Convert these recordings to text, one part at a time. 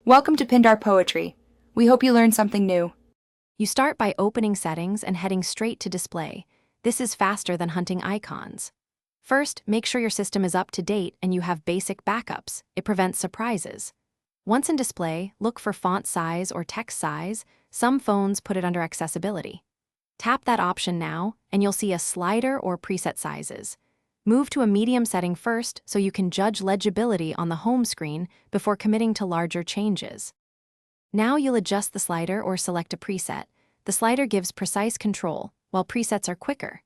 Welcome to Pindar Poetry. We hope you learned something new. You start by opening Settings and heading straight to Display. This is faster than hunting icons. First, make sure your system is up to date and you have basic backups. It prevents surprises. Once in Display, look for font size or text size. Some phones put it under Accessibility. Tap that option now, and you'll see a slider or preset sizes. Move to a medium setting first so you can judge legibility on the home screen before committing to larger changes. Now you'll adjust the slider or select a preset. The slider gives precise control, while presets are quicker.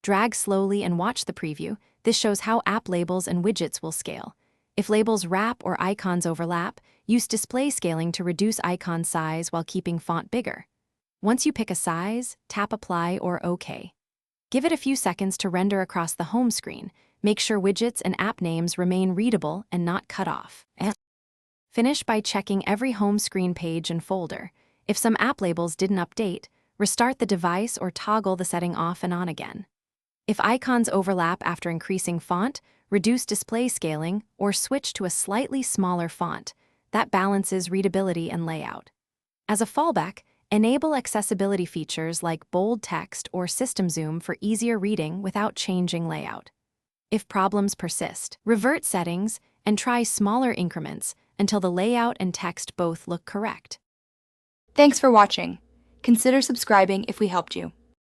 Drag slowly and watch the preview. This shows how app labels and widgets will scale. If labels wrap or icons overlap, use display scaling to reduce icon size while keeping font bigger. Once you pick a size, tap Apply or OK. Give it a few seconds to render across the home screen. Make sure widgets and app names remain readable and not cut off. Finish by checking every home screen page and folder. If some app labels didn't update, restart the device or toggle the setting off and on again. If icons overlap after increasing font, reduce display scaling or switch to a slightly smaller font. That balances readability and layout. As a fallback, enable accessibility features like bold text or system zoom for easier reading without changing layout. If problems persist, revert settings and try smaller increments until the layout and text both look correct. Thanks for watching. Consider subscribing if we helped you.